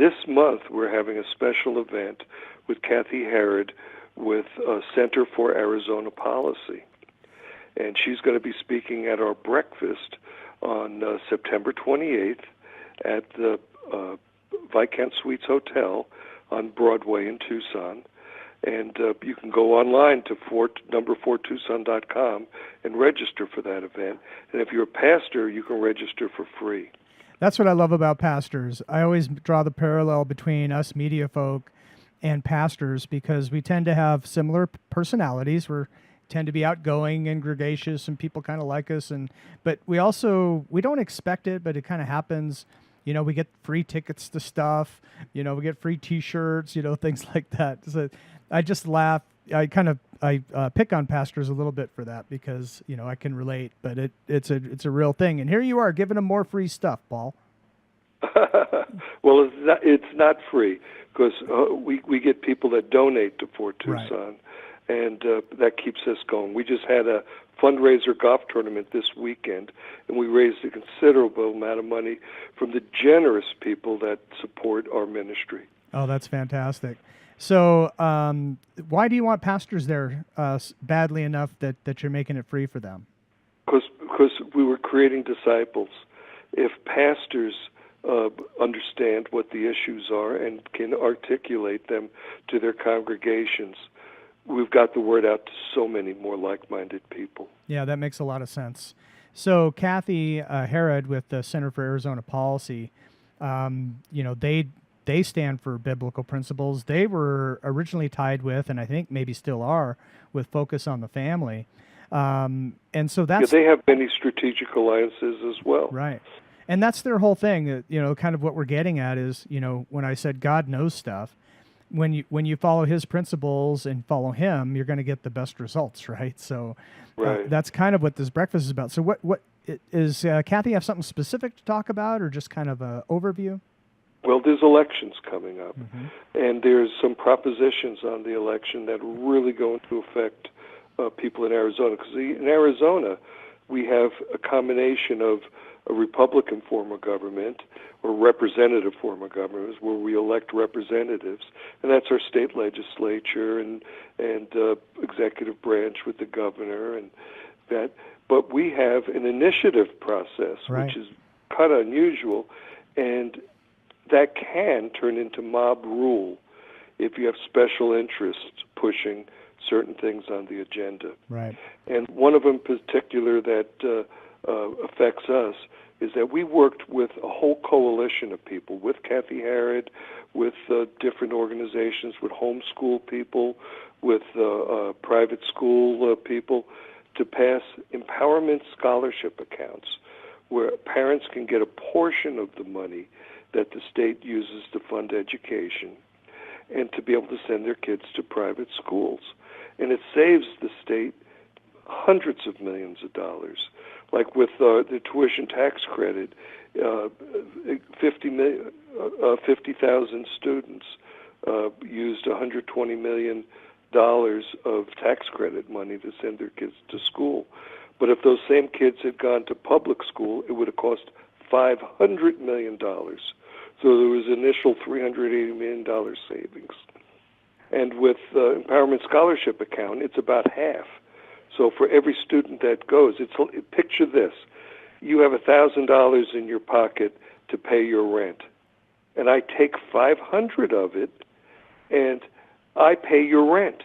this month we're having a special event with Cathi Herrod with Center for Arizona Policy. And she's going to be speaking at our breakfast on September 28th at the Viscount Suites Hotel on Broadway in Tucson. And you can go online to 4Tucson.com and register for that event. And if you're a pastor, you can register for free. That's what I love about pastors. I always draw the parallel between us media folk and pastors because we tend to have similar personalities. We tend to be outgoing and gregarious, and people kind of like us. But we don't expect it, but it kind of happens. You know, we get free tickets to stuff. You know, we get free T-shirts. You know, things like that. So I just laugh. I pick on pastors a little bit for that because, you know, I can relate, but it's a real thing. And here you are giving them more free stuff, Paul. Well, it's not free because we get people that donate to 4Tucson, right. And that keeps us going. We just had a fundraiser golf tournament this weekend, and we raised a considerable amount of money from the generous people that support our ministry. Oh, that's fantastic. So why do you want pastors there badly enough that you're making it free for them? Because we were creating disciples. If pastors understand what the issues are and can articulate them to their congregations, we've got the word out to so many more like-minded people. Yeah, that makes a lot of sense. So Cathi Herrod with the Center for Arizona Policy, you know, they stand for biblical principles. They were originally tied with, and I think maybe still are, with Focus on the Family. And so that's... Yeah, they have many strategic alliances as well. Right. And that's their whole thing. You know, kind of what we're getting at is, you know, when I said God knows stuff, when you follow his principles and follow him, you're going to get the best results, right? So right. That's kind of what this breakfast is about. So what is Cathi have something specific to talk about, or just kind of an overview? Well, there's elections coming up, mm-hmm. and there's some propositions on the election that are really going to affect people in Arizona. Because in Arizona, we have a combination of a Republican form of government or representative form of government where we elect representatives, and that's our state legislature and executive branch with the governor and that. But we have an initiative process, right. which is kind of unusual, and that can turn into mob rule if you have special interests pushing certain things on the agenda. Right. And one of them in particular that affects us is that we worked with a whole coalition of people, with Cathi Herrod, with different organizations, with homeschool people, with private school people, to pass empowerment scholarship accounts where parents can get a portion of the money that the state uses to fund education and to be able to send their kids to private schools. And it saves the state hundreds of millions of dollars. Like with the tuition tax credit, 50,000 students used $120 million of tax credit money to send their kids to school. But if those same kids had gone to public school, it would have cost $500 million. So there was initial $380 million savings. And with the Empowerment Scholarship account, it's about half. So for every student that goes, picture this. You have $1,000 in your pocket to pay your rent. And I take $500 of it, and I pay your rent.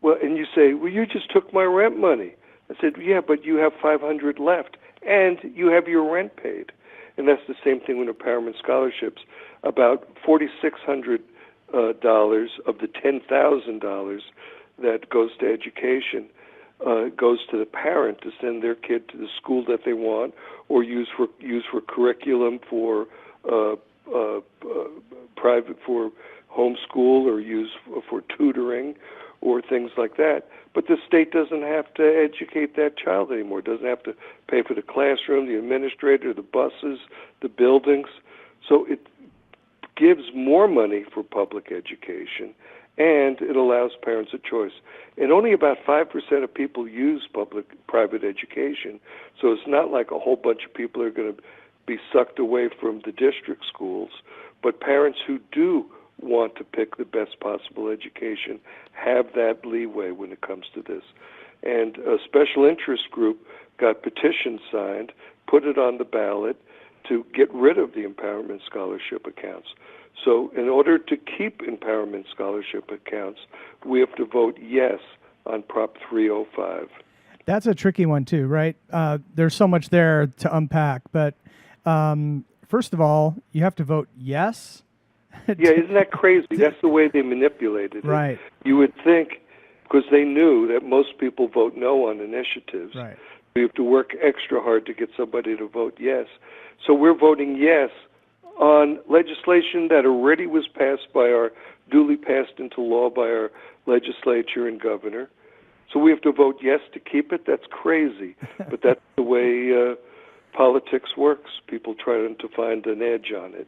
Well, and you say, well, you just took my rent money. I said, yeah, but you have $500 left, and you have your rent paid. And that's the same thing with empowerment scholarships. About $4,600 of the $10,000 that goes to education goes to the parent to send their kid to the school that they want, or use for curriculum for private for homeschool, or use for tutoring, or things like that. But the state doesn't have to educate that child anymore. It doesn't have to pay for the classroom, the administrator, the buses, the buildings. So it gives more money for public education, and it allows parents a choice. And only about 5% of people use private education, so it's not like a whole bunch of people are going to be sucked away from the district schools. But parents who do want to pick the best possible education have that leeway when it comes to this. And a special interest group got petitions signed, put it on the ballot to get rid of the empowerment scholarship accounts. So in order to keep empowerment scholarship accounts, we have to vote yes on Prop 305. That's a tricky one too, right? There's so much there to unpack, but first of all, you have to vote yes. Yeah, isn't that crazy? That's the way they manipulated it. Right. You would think, because they knew that most people vote no on initiatives. Right. We have to work extra hard to get somebody to vote yes. So we're voting yes on legislation that already was passed by duly passed into law by our legislature and governor. So we have to vote yes to keep it? That's crazy. But that's the way politics works. People try to find an edge on it.